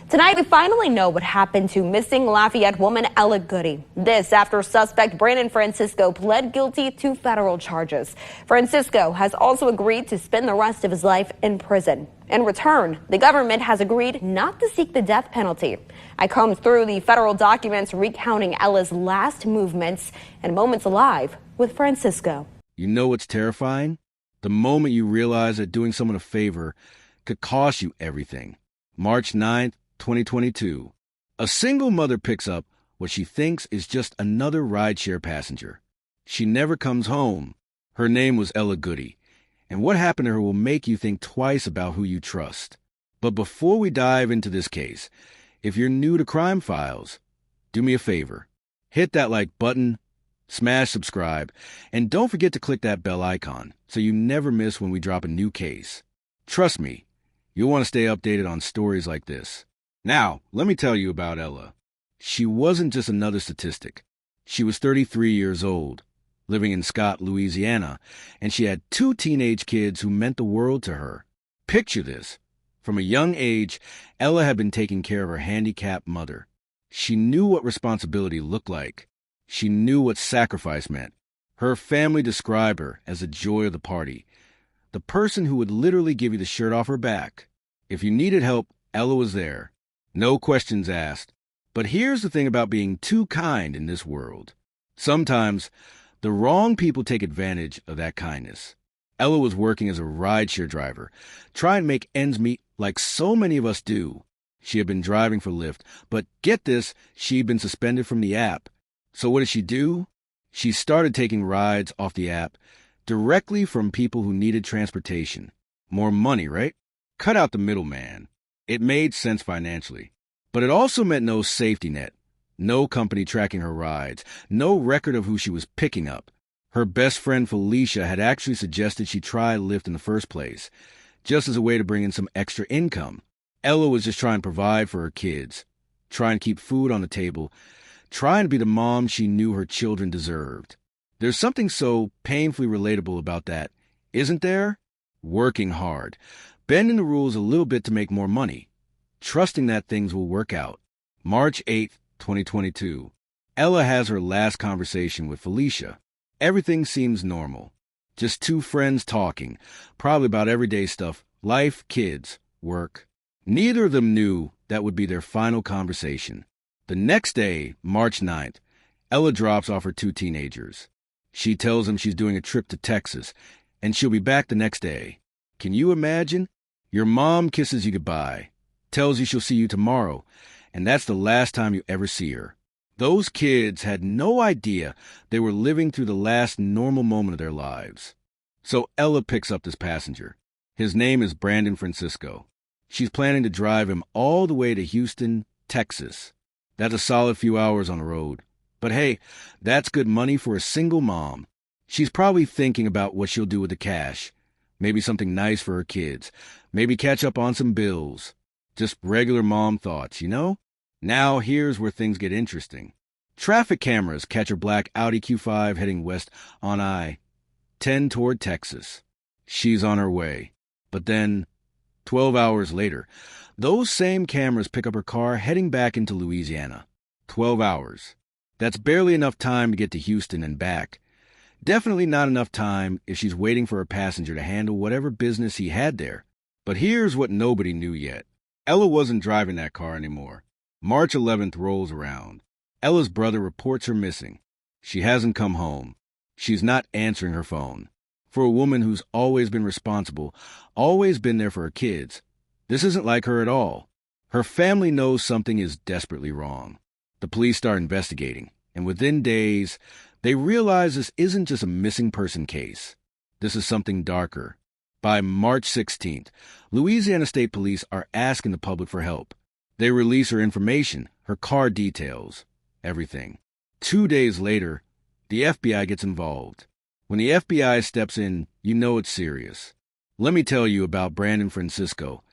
Tonight, we finally know what happened to missing Lafayette woman Ella Goodie. This after suspect Brandon Francisco pled guilty to federal charges. Francisco has also agreed to spend the rest of his life in prison. In return, the government has agreed not to seek the death penalty. I combed through the federal documents recounting Ella's last movements and moments alive with Francisco. You know what's terrifying? The moment you realize that doing someone a favor could cost you everything. March 9th, 2022. A single mother picks up what she thinks is just another rideshare passenger. She never comes home. Her name was Ella Goodie, and what happened to her will make you think twice about who you trust. But before we dive into this case, if you're new to Crime Files, do me a favor. Hit that like button, smash subscribe, and don't forget to click that bell icon so you never miss when we drop a new case. Trust me, you'll want to stay updated on stories like this. Now, let me tell you about Ella. She wasn't just another statistic. She was 33 years old, living in Scott, Louisiana, and she had 2 teenage kids who meant the world to her. Picture this. From a young age, Ella had been taking care of her handicapped mother. She knew what responsibility looked like. She knew what sacrifice meant. Her family described her as the joy of the party, the person who would literally give you the shirt off her back. If you needed help, Ella was there. No questions asked. But here's the thing about being too kind in this world. Sometimes the wrong people take advantage of that kindness. Ella was working as a rideshare driver, trying to make ends meet like so many of us do. She had been driving for Lyft, but get this, she'd been suspended from the app. So what did she do? She started taking rides off the app directly from people who needed transportation. More money, right? Cut out the middleman. It made sense financially, but it also meant no safety net, no company tracking her rides, no record of who she was picking up. Her best friend Felicia had actually suggested she try Lyft in the first place, just as a way to bring in some extra income. Ella was just trying to provide for her kids, trying to keep food on the table, trying to be the mom she knew her children deserved. There's something so painfully relatable about that, isn't there? Working hard, bending the rules a little bit to make more money, trusting that things will work out. March 8th, 2022. Ella has her last conversation with Felicia. Everything seems normal. Just 2 friends talking, probably about everyday stuff, life, kids, work. Neither of them knew that would be their final conversation. The next day, March 9th, Ella drops off her 2 teenagers. She tells them she's doing a trip to Texas, and she'll be back the next day. Can you imagine? Your mom kisses you goodbye, tells you she'll see you tomorrow, and that's the last time you ever see her. Those kids had no idea they were living through the last normal moment of their lives. So Ella picks up this passenger. His name is Brandon Francisco. She's planning to drive him all the way to Houston, Texas. That's a solid few hours on the road. But hey, that's good money for a single mom. She's probably thinking about what she'll do with the cash. Maybe something nice for her kids. Maybe catch up on some bills. Just regular mom thoughts, you know? Now here's where things get interesting. Traffic cameras catch her black Audi Q5 heading west on I-10 toward Texas. She's on her way. But then, 12 hours later, those same cameras pick up her car heading back into Louisiana. 12 hours. That's barely enough time to get to Houston and back. Definitely not enough time if she's waiting for a passenger to handle whatever business he had there. But here's what nobody knew yet. Ella wasn't driving that car anymore. March 11th rolls around. Ella's brother reports her missing. She hasn't come home. She's not answering her phone. For a woman who's always been responsible, always been there for her kids, this isn't like her at all. Her family knows something is desperately wrong. The police start investigating, and within days, they realize this isn't just a missing person case. This is something darker. By March 16th, Louisiana State Police are asking the public for help. They release her information, her car details, everything. 2 days later, the FBI gets involved. When the FBI steps in, you know it's serious. Let me tell you about Brandon Francisco,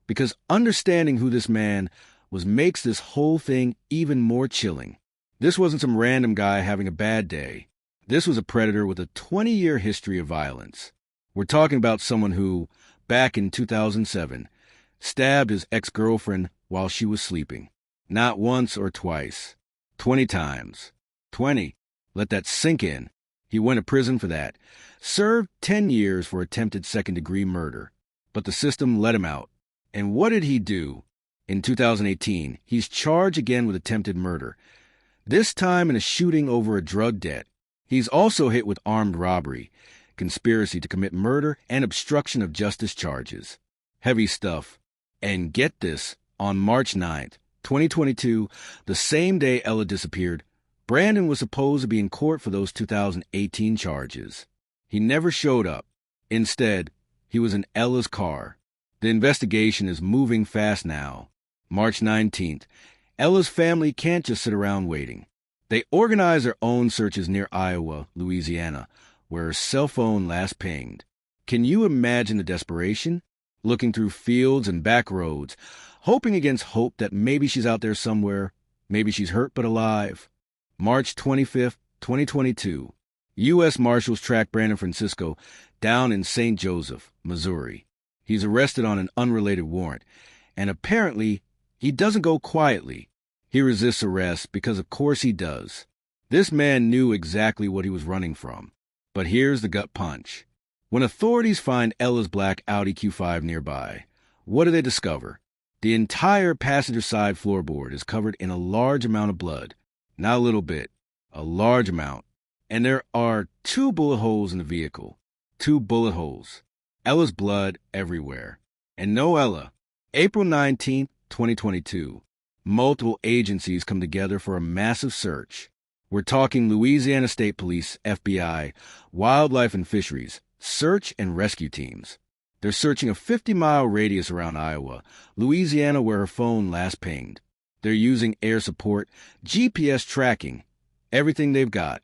because understanding who this man was makes this whole thing even more chilling. This wasn't some random guy having a bad day. This was a predator with a 20-year history of violence. We're talking about someone who, back in 2007, stabbed his ex-girlfriend while she was sleeping. Not once or twice. 20 times. 20. Let that sink in. He went to prison for that. Served 10 years for attempted second-degree murder. But the system let him out. And what did he do? In 2018, he's charged again with attempted murder. This time in a shooting over a drug debt. He's also hit with armed robbery, conspiracy to commit murder, and obstruction of justice charges. Heavy stuff. And get this, on March 9th, 2022, the same day Ella disappeared, Brandon was supposed to be in court for those 2018 charges. He never showed up. Instead, he was in Ella's car. The investigation is moving fast now. March 19th, Ella's family can't just sit around waiting. They organize their own searches near Iowa, Louisiana, where her cell phone last pinged. Can you imagine the desperation? Looking through fields and back roads, hoping against hope that maybe she's out there somewhere, maybe she's hurt but alive. March 25th, 2022, U.S. Marshals track Brandon Francisco down in St. Joseph, Missouri. He's arrested on an unrelated warrant, and apparently he doesn't go quietly. He resists arrest because of course he does. This man knew exactly what he was running from. But here's the gut punch. When authorities find Ella's black Audi Q5 nearby, what do they discover? The entire passenger side floorboard is covered in a large amount of blood. Not a little bit, a large amount. And there are 2 bullet holes in the vehicle. 2 bullet holes. Ella's blood everywhere. And no Ella. April 19th, 2022. Multiple agencies come together for a massive search. We're talking Louisiana State Police, FBI, Wildlife and Fisheries, search and rescue teams. They're searching a 50-mile radius around Iowa, Louisiana where her phone last pinged. They're using air support, GPS tracking, everything they've got,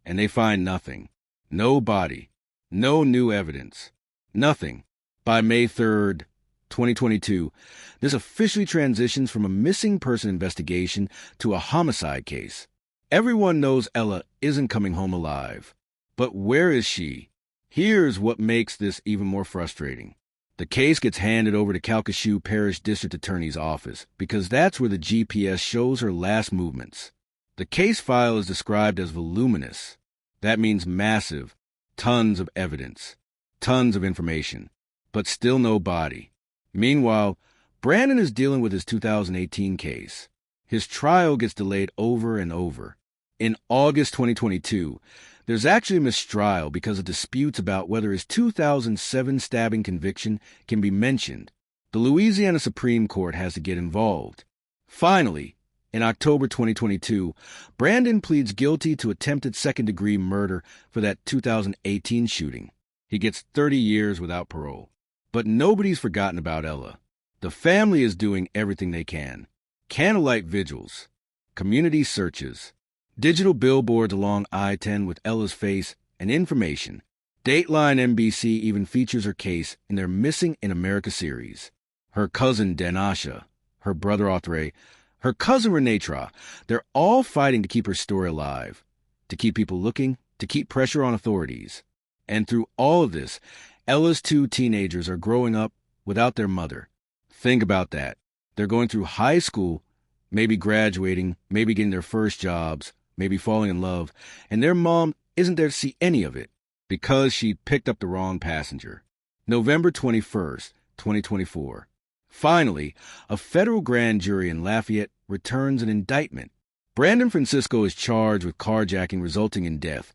and they find nothing. No body. No new evidence. Nothing. By May 3rd, 2022, this officially transitions from a missing person investigation to a homicide case. Everyone knows Ella isn't coming home alive. But where is she? Here's what makes this even more frustrating. The case gets handed over to Calcasieu Parish District Attorney's Office because that's where the GPS shows her last movements. The case file is described as voluminous. That means massive, tons of evidence, tons of information, but still no body. Meanwhile, Brandon is dealing with his 2018 case. His trial gets delayed over and over. In August 2022, there's actually a mistrial because of disputes about whether his 2007 stabbing conviction can be mentioned. The Louisiana Supreme Court has to get involved. Finally, in October 2022, Brandon pleads guilty to attempted second-degree murder for that 2018 shooting. He gets 30 years without parole. But nobody's forgotten about Ella. The family is doing everything they can. Candlelight vigils, community searches, digital billboards along I-10 with Ella's face and information. Dateline NBC even features her case in their Missing in America series. Her cousin Danasha, her brother Autray, her cousin Renetra, they're all fighting to keep her story alive, to keep people looking, to keep pressure on authorities. And through all of this, Ella's 2 teenagers are growing up without their mother. Think about that. They're going through high school, maybe graduating, maybe getting their first jobs, maybe falling in love, and their mom isn't there to see any of it because she picked up the wrong passenger. November 21st, 2024. Finally, a federal grand jury in Lafayette returns an indictment. Brandon Francisco is charged with carjacking resulting in death,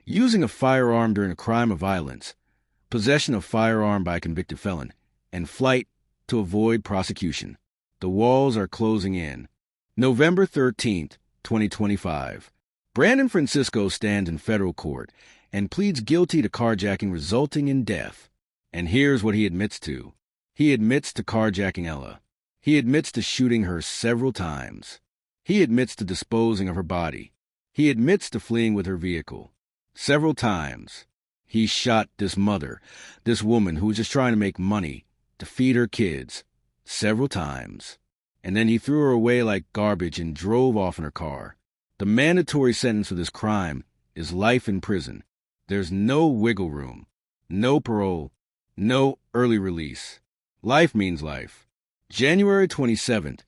using a firearm during a crime of violence, possession of firearm by a convicted felon, and flight to avoid prosecution. The walls are closing in. November 13th, 2025. Brandon Francisco stands in federal court and pleads guilty to carjacking resulting in death. And here's what he admits to. He admits to carjacking Ella. He admits to shooting her several times. He admits to disposing of her body. He admits to fleeing with her vehicle. Several times. He shot this mother, this woman who was just trying to make money to feed her kids, several times. And then he threw her away like garbage and drove off in her car. The mandatory sentence for this crime is life in prison. There's no wiggle room, no parole, no early release. Life means life. January 27th,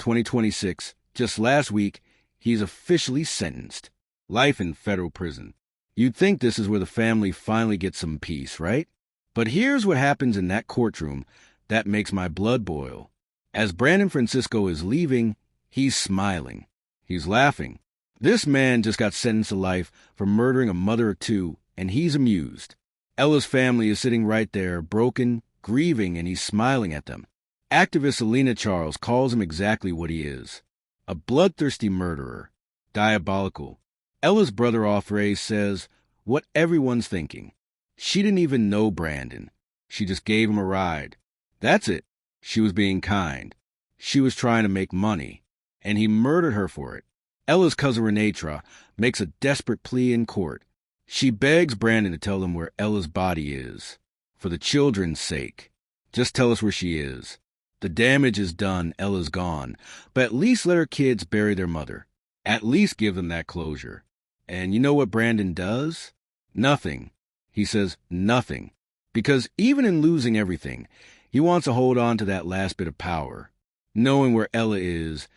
2026. Just last week, he's officially sentenced. Life in federal prison. You'd think this is where the family finally gets some peace, right? But here's what happens in that courtroom that makes my blood boil. As Brandon Francisco is leaving, he's smiling. He's laughing. This man just got sentenced to life for murdering a mother or two, and he's amused. Ella's family is sitting right there, broken, grieving, and he's smiling at them. Activist Selena Charles calls him exactly what he is. A bloodthirsty murderer. Diabolical. Ella's brother Offray says what everyone's thinking. She didn't even know Brandon. She just gave him a ride. That's it. She was being kind. She was trying to make money. And he murdered her for it. Ella's cousin Renetra makes a desperate plea in court. She begs Brandon to tell them where Ella's body is. For the children's sake. Just tell us where she is. The damage is done, Ella's gone. But at least let her kids bury their mother. At least give them that closure. And you know what Brandon does? Nothing. He says nothing. Because even in losing everything, he wants to hold on to that last bit of power. Knowing where Ella is,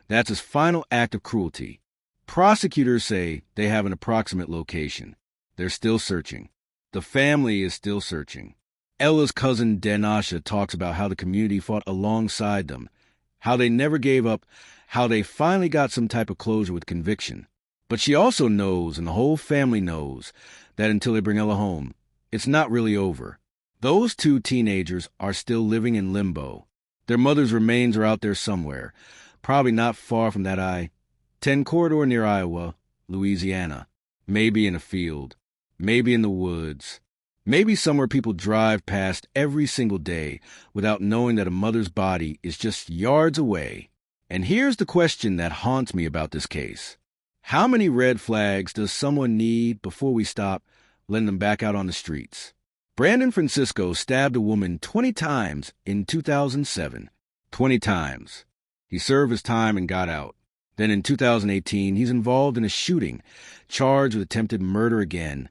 that's his final act of cruelty. Prosecutors say they have an approximate location. They're still searching. The family is still searching. Ella's cousin Denasha talks about how the community fought alongside them, how they never gave up, how they finally got some type of closure with conviction. But she also knows, and the whole family knows, that until they bring Ella home, it's not really over. Those two teenagers are still living in limbo. Their mother's remains are out there somewhere, probably not far from that I-10 corridor near Iowa, Louisiana. Maybe in a field. Maybe in the woods. Maybe somewhere people drive past every single day without knowing that a mother's body is just yards away. And here's the question that haunts me about this case. How many red flags does someone need before we stop letting them back out on the streets? Brandon Francisco stabbed a woman 20 times in 2007. 20 times. He served his time and got out. Then in 2018, he's involved in a shooting, charged with attempted murder again,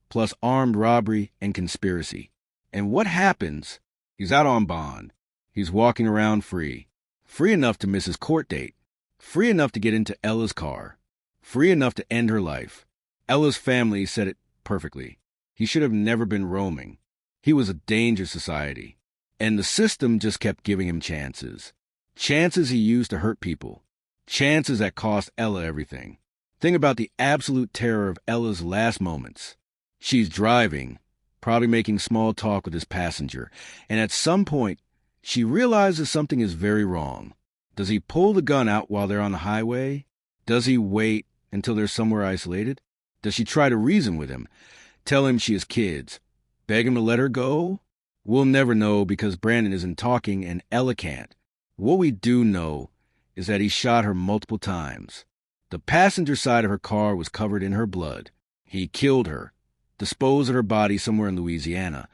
plus armed robbery and conspiracy. And what happens? He's out on bond. He's walking around free. Free enough to miss his court date. Free enough to get into Ella's car. Free enough to end her life. Ella's family said it perfectly. He should have never been roaming. He was a danger to society. And the system just kept giving him chances. Chances he used to hurt people. Chances that cost Ella everything. Think about the absolute terror of Ella's last moments. She's driving, probably making small talk with his passenger, and at some point, she realizes something is very wrong. Does he pull the gun out while they're on the highway? Does he wait until they're somewhere isolated? Does she try to reason with him, tell him she has kids, beg him to let her go? We'll never know because Brandon isn't talking and Ella can't. What we do know is that he shot her multiple times. The passenger side of her car was covered in her blood. He killed her, disposed of her body somewhere in Louisiana,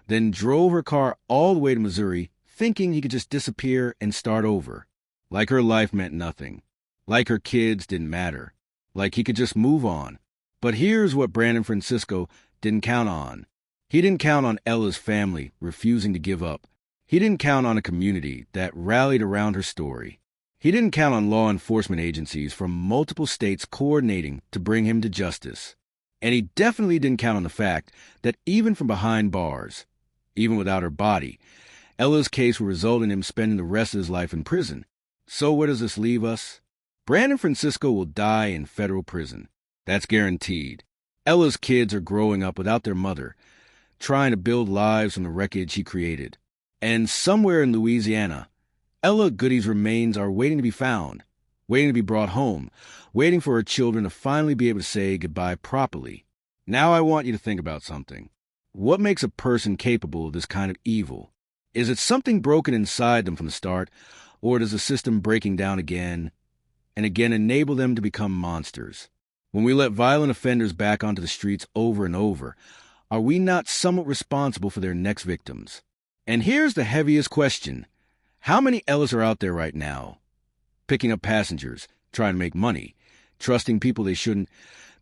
then drove her car all the way to Missouri, thinking he could just disappear and start over. Like her life meant nothing. Like her kids didn't matter. Like he could just move on. But here's what Brandon Francisco didn't count on. He didn't count on Ella's family refusing to give up. He didn't count on a community that rallied around her story. He didn't count on law enforcement agencies from multiple states coordinating to bring him to justice. And he definitely didn't count on the fact that even from behind bars, even without her body, Ella's case will result in him spending the rest of his life in prison. So where does this leave us? Brandon Francisco will die in federal prison. That's guaranteed. Ella's kids are growing up without their mother, trying to build lives from the wreckage he created. And somewhere in Louisiana, Ella Goodie's remains are waiting to be found, waiting to be brought home, waiting for her children to finally be able to say goodbye properly. Now I want you to think about something. What makes a person capable of this kind of evil? Is it something broken inside them from the start, or does the system breaking down again and again enable them to become monsters? When we let violent offenders back onto the streets over and over, are we not somewhat responsible for their next victims? And here's the heaviest question. How many Ellas are out there right now, picking up passengers, trying to make money, trusting people they shouldn't,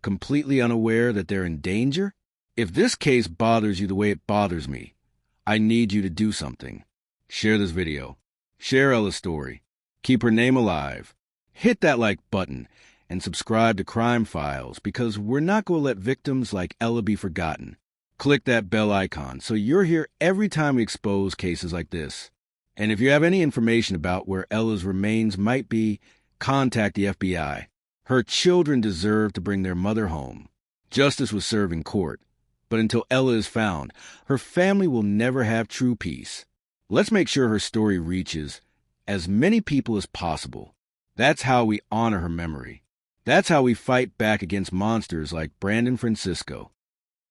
completely unaware that they're in danger? If this case bothers you the way it bothers me, I need you to do something. Share this video. Share Ella's story. Keep her name alive. Hit that like button and subscribe to Crime Files because we're not going to let victims like Ella be forgotten. Click that bell icon so you're here every time we expose cases like this. And if you have any information about where Ella's remains might be, contact the FBI. Her children deserve to bring their mother home. Justice was served in court, but until Ella is found, her family will never have true peace. Let's make sure her story reaches as many people as possible. That's how we honor her memory. That's how we fight back against monsters like Brandon Francisco.